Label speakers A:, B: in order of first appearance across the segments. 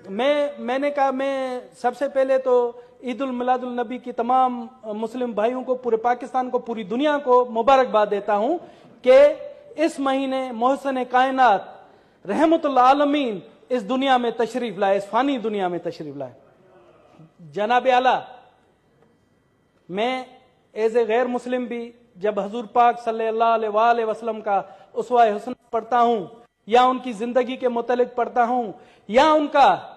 A: मैंने कहा मैं सबसे पहले तो ईद उल मिलादुल नबी की तमाम मुस्लिम भाइयों को, पूरे पाकिस्तान को, पूरी दुनिया को मुबारकबाद देता हूं कि इस महीने मोहसिन कायनात रहमतुल आलमीन इस दुनिया में तशरीफ लाए, इस फानी दुनिया में तशरीफ लाए। जनाब आला, मैं एज ए गैर मुस्लिम भी जब हजूर पाक सल्लल्लाहु अलैहि वसल्लम का उसवा हुस्न पढ़ता हूं या उनकी जिंदगी के मुतालिक पढ़ता हूं या उनका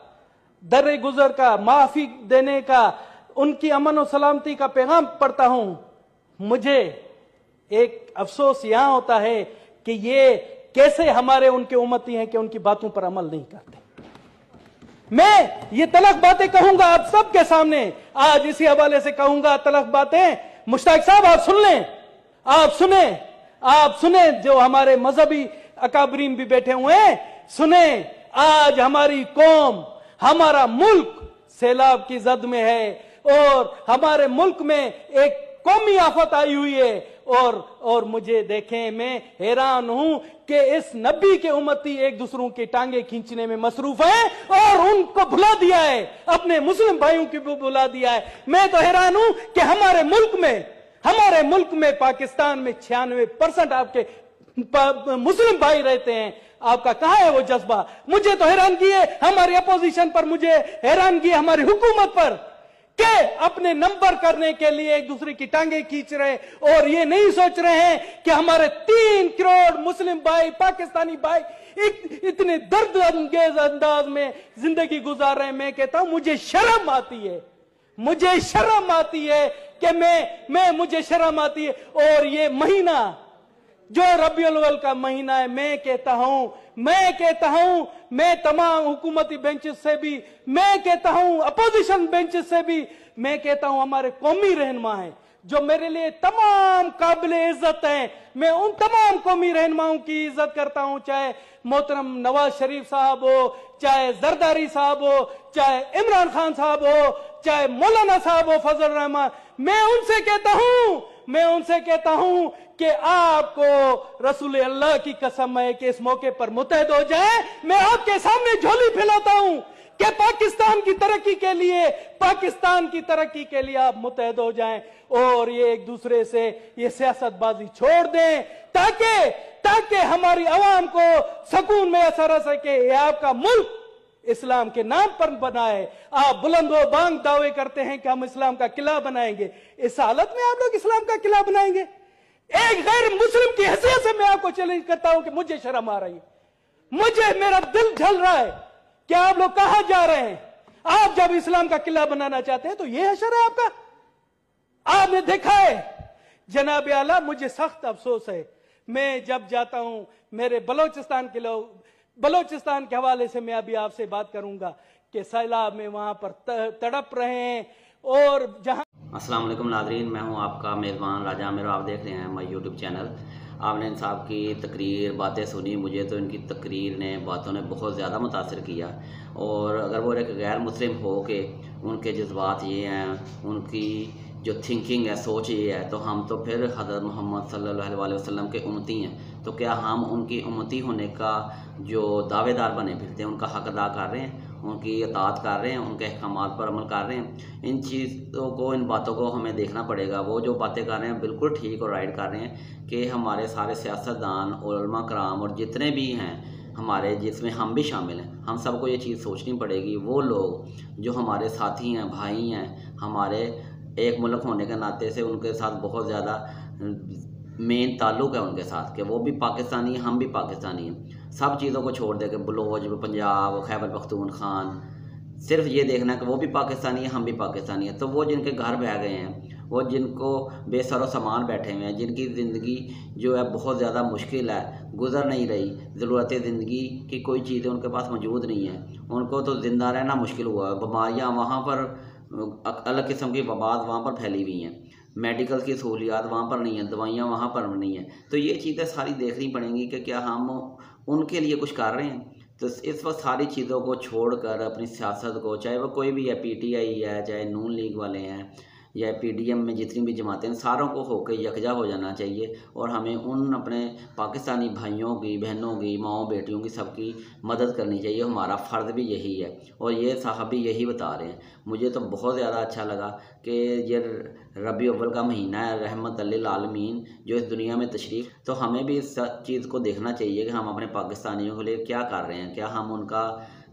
A: दर गुजर का, माफी देने का, उनकी अमन और सलामती का पैगाम पढ़ता हूं, मुझे एक अफसोस यहां होता है कि ये कैसे हमारे उनके उम्मती हैं कि उनकी बातों पर अमल नहीं करते। मैं ये तलख बातें कहूंगा आप सबके सामने, आज इसी हवाले से कहूंगा तलख बातें। मुश्ताक साहब आप सुन लें, आप सुने जो हमारे मजहबी अकाबरीन भी बैठे हुए हैं, सुने। आज हमारी कौम, हमारा मुल्क सैलाब की जद में है और हमारे मुल्क में एक कौमी आफत आई हुई है और मुझे देखें, मैं हैरान हूं कि इस नबी के उम्मती एक दूसरों की टांगे खींचने में मसरूफ हैं और उनको भुला दिया है, अपने मुस्लिम भाइयों की भी भुला दिया है। मैं तो हैरान हूं कि हमारे मुल्क में पाकिस्तान में 96% आपके मुस्लिम भाई रहते हैं। आपका कहां है वो जज्बा? मुझे तो हैरानगी है हमारी अपोजिशन पर, मुझे हैरानगी है हमारी हुकूमत पर कि अपने नंबर करने के लिए एक दूसरे की टांगे खींच रहे और ये नहीं सोच रहे हैं कि हमारे 3 करोड़ मुस्लिम भाई, पाकिस्तानी भाई इतने दर्द अंगेज अंदाज में जिंदगी गुजार रहे हैं। मैं कहता हूं मुझे शर्म आती है कि मुझे शर्म आती है। और ये महीना जो रबीउल अव्वल का महीना है, मैं कहता हूं मैं तमाम हुकूमती बेंचेस से भी, मैं कहता हूं अपोजिशन बेंचेस से भी, मैं कहता हूं हमारे कौमी रहनुमा हैं जो मेरे लिए तमाम काबिल इज्जत हैं। मैं उन तमाम कौमी रहनुमाओं की इज्जत करता हूं, चाहे मोहतरम नवाज शरीफ साहब हो, चाहे जरदारी साहब हो, चाहे इमरान खान साहब हो, चाहे मौलाना साहब हो फजल रहमान। मैं उनसे कहता हूं कि आपको रसूल अल्लाह की कसम है कि इस मौके पर मुत्तहद हो जाए। मैं आपके सामने झोली फैलाता हूं कि पाकिस्तान की तरक्की के लिए आप मुत्तहद हो जाएं और ये एक दूसरे से ये सियासतबाजी छोड़ दें ताकि हमारी आवाम को सुकून में असर आ सके। ये आपका मुल्क इस्लाम के नाम पर बना है। आप बुलंदो बांग दावे करते हैं कि हम इस्लाम का किला बनाएंगे। इस हालत में आप लोग इस्लाम का किला बनाएंगे? एक गैर मुस्लिम की हैसियत से मैं आपको चैलेंज करता हूं कि मुझे शर्म आ रही है, मेरा दिल जल रहा है कि आप लोग कहां जा रहे हैं। आप जब इस्लाम का किला बनाना चाहते हैं तो यह हशर है आपका। आपने देखा है जनाब आला, मुझे सख्त अफसोस है, मैं जब जाता हूं मेरे बलोचिस्तान के हवाले से मैं अभी आपसे बात करूंगा कि सैलाब में वहां पर तड़प रहे हैं और जहां।
B: अस्सलाम वालेकुम नाज़रीन, मैं हूं आपका मेज़बान राजा आमिर। आप देख रहे हैं माय यूट्यूब चैनल। आपने इन साहब की तकरीर, बातें सुनी। मुझे तो इनकी तकरीर ने, बातों ने बहुत ज़्यादा मुतासिर किया। और अगर वो एक गैर मुस्लिम हो के उनके जज्बात ये हैं, उनकी जो थिंकिंग है, सोच ये है, तो हम तो फिर हज़रत मोहम्मद सल्लल्लाहु अलैहि वसल्लम के उम्मती हैं। तो क्या हम उनकी उम्मती होने का जो दावेदार बने फिरते हैं, उनका हक अदा कर रहे हैं, उनकी अताअत कर रहे हैं, उनके अहकामात पर अमल कर रहे हैं? इन चीज़ों को, इन बातों को हमें देखना पड़ेगा। वो जो बातें कर रहे हैं बिल्कुल ठीक और राइट कर रहे हैं कि हमारे सारे सियासतदान और उलमा कराम और जितने भी हैं हमारे, जिसमें हम भी शामिल हैं, हम सबको ये चीज़ सोचनी पड़ेगी। वो लोग जो हमारे साथी हैं, भाई हैं, हमारे एक मुल्क होने के नाते से उनके साथ बहुत ज़्यादा मेन ताल्लुक़ है उनके साथ, कि वो भी पाकिस्तानी हैं, हम भी पाकिस्तानी हैं। सब चीज़ों को छोड़ दे के बलोच, पंजाब, खैबर पख्तूनख्वान, सिर्फ ये देखना है कि वो भी पाकिस्तानी है, हम भी पाकिस्तानी हैं। तो वो जिनके घर बह गए हैं, वो जिनको बेसरो सामान बैठे हुए हैं, जिनकी ज़िंदगी जो है बहुत ज़्यादा मुश्किल है, गुजर नहीं रही, ज़रूरत ज़िंदगी की कोई चीज़ें उनके पास मौजूद नहीं है, उनको तो ज़िंदा रहना मुश्किल हुआ है। बीमारियाँ वहाँ पर, अलग किस्म की वबात वहाँ पर फैली हुई हैं, मेडिकल की सहूलियात वहाँ पर नहीं है, दवाइयाँ वहाँ पर नहीं है। तो ये चीज़ें सारी देखनी पड़ेंगी कि क्या हम उनके लिए कुछ कर रहे हैं। तो इस वक्त सारी चीज़ों को छोड़कर अपनी सियासत को, चाहे वो कोई भी है, PTI है, चाहे नून लीग वाले हैं, या PDM में जितनी भी जमातें हैं, सारों को होकर यकजा हो जाना चाहिए और हमें उन अपने पाकिस्तानी भाइयों की, बहनों की, माँओं बेटियों की सबकी मदद करनी चाहिए। हमारा फ़र्ज़ भी यही है और ये साहब भी यही बता रहे हैं। मुझे तो बहुत ज़्यादा अच्छा लगा कि ये रबी अव्वल का महीना है, रहमत लिल आलमीन जो इस दुनिया में तशरीफ़, तो हमें भी इस चीज़ को देखना चाहिए कि हम अपने पाकिस्तानियों के लिए क्या कर रहे हैं, क्या हम उनका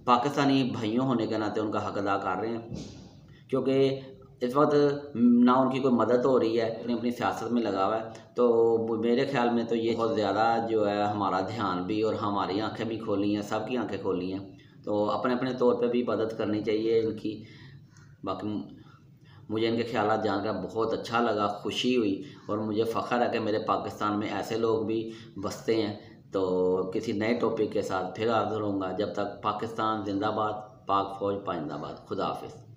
B: पाकिस्तानी भाइयों होने के नाते उनका हक अदा कर रहे हैं। क्योंकि इस वक्त ना उनकी कोई मदद हो रही है, अपनी अपनी सियासत में लगा हुआ है। तो मेरे ख्याल में तो ये बहुत ज़्यादा जो है हमारा ध्यान भी और हमारी आंखें भी खोली हैं, सबकी आंखें खोली हैं। तो अपने अपने तौर पे भी मदद करनी चाहिए इनकी। बाकी मुझे इनके ख्यालात जानकर बहुत अच्छा लगा, खुशी हुई और मुझे फ़ख्र है कि मेरे पाकिस्तान में ऐसे लोग भी बसते हैं। तो किसी नए टॉपिक के साथ फिर हाज़िर होऊंगा। जब तक पाकिस्तान जिंदाबाद, पाक फ़ौज पाइंदाबाद। खुदा हाफिज़।